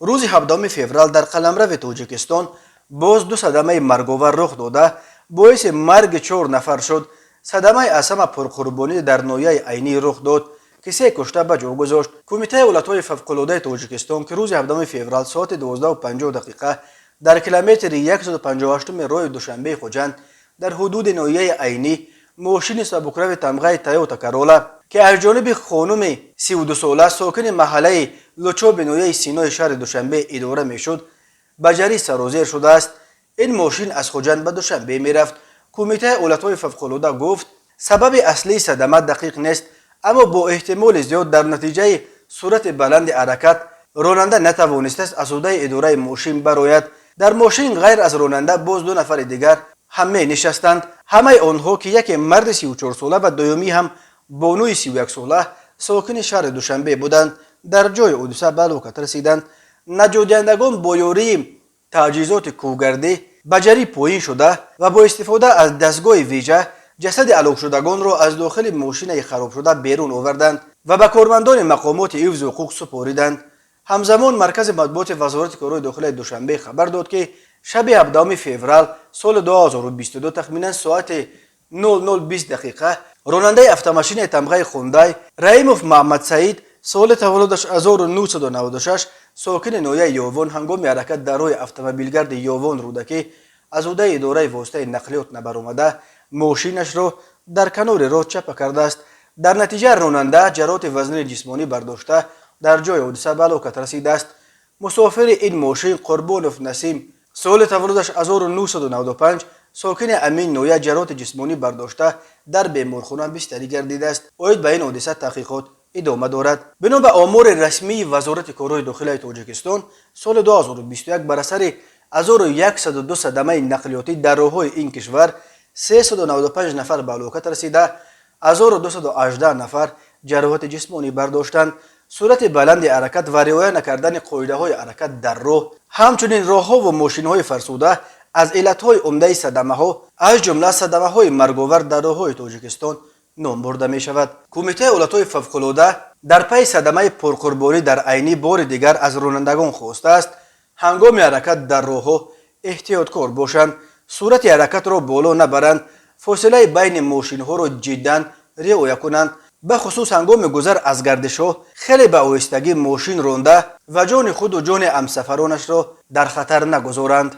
روز 17 فوریه در قلمرو تاجیکستان باز دو صدمه مرگ‌آور رخ داده باعث مرگ 4 نفر شد. صدمه اسم پرقربانی در ناحیه عینی رخ داد که 3 کشته به جا گذاشت. کمیته ایالت‌های فوق‌العاده تاجیکستان که روز 17 فوریه ساعت 12:50 در کیلومتر 158 راه دوشنبه خوجند در حدود ناحیه عینی ماشین سبکرو تمغه تویوتا کرولا که از جانب خانم 32 ساله ساکن محله لوچوب ناحیه سینای شهر دوشنبه اداره میشد به جری سرازیر شده است. این ماشین از خوجند به دوشنبه میرفت. کمیته ایالت‌های فوق‌العاده گفت سبب اصلی صدمه دقیق نیست، اما با احتمال زیاد در نتیجه سرعت بلند حرکت راننده نتوانسته است از عهده اداره ماشین برآید. در ماشین غیر از راننده باز 2 نفر دیگر هم می نشستند. همه آنها که یک مرد 34 ساله و دومی هم بانوی 31 ساله ساکن شهر دوشنبه بودند در جای حادثه به هلاکت رسیدند. نجات با یاری تجهیزات کوهگردی به جری پایین شده و با استفاده از دستگاه ویژه جسد هلاک شدگان را از داخل ماشین خراب شده بیرون آوردند و به کارمندان مقامات حفظ حقوق سپاریدند. همزمان مرکز مطبوعات وزارت کارهای داخلی دوشنبه خبر داد که شب 17 فوریه سال 2022 تخمینا ساعت 00:20 راننده افت-ماشین تمغه خوندای رحیموف محمد سعید سال تولدش 1996 ساکن ناحیه یاوان هنگام حرکت در راه اتومبیلگرد یاوان رودکی از عهده اداره واسطه نقلیات نبرآمده ماشینش را در کنار راه چپ کرده است. در نتیجه راننده جراحت وزن جسمانی برداشته در جای حادثه به هلاکت رسیده است. مسافر این ماشین قربانوف نسیم سال تولدش 1995 ساکن امین ناحیه جراحت جسمانی برداشته در بیمارخانه بستری گردیده است. اوید به این حادثه تحقیقات ادامه دارد. بنا به آمار رسمی وزارت کارهای داخلی تاجیکستان سال 2021 بر اثر 1102 صدمه نقلیاتی در راه‌های این کشور 395 نفر به هلاکت رسیده، 1218 نفر جراحت جسمانی برداشتند. سرعت بلند حرکت و رعایت نکردن قاعده‌های حرکت در راه همچنین راه‌ها و ماشین‌های فرسوده از علت‌های عمده صدمه‌ها از جمله صدمه‌های مرگ‌آور در راه‌های تاجیکستان نام برده می‌شود. کمیته ایالت‌های فوق‌العاده در پی صدمه پرقربانی در عینی بار دیگر از رانندگان خواسته است هنگام حرکت در راه‌ها احتیاطکار باشند، سرعت حرکت را بالا نبرند، فاصله بین ماشین‌ها را جداً رعایت کنند، به خصوص هنگام گذر از گردش‌ها خیلی به آهستگی ماشین رانده و جان خود و جان همسفرانش را در خطر نگذارند.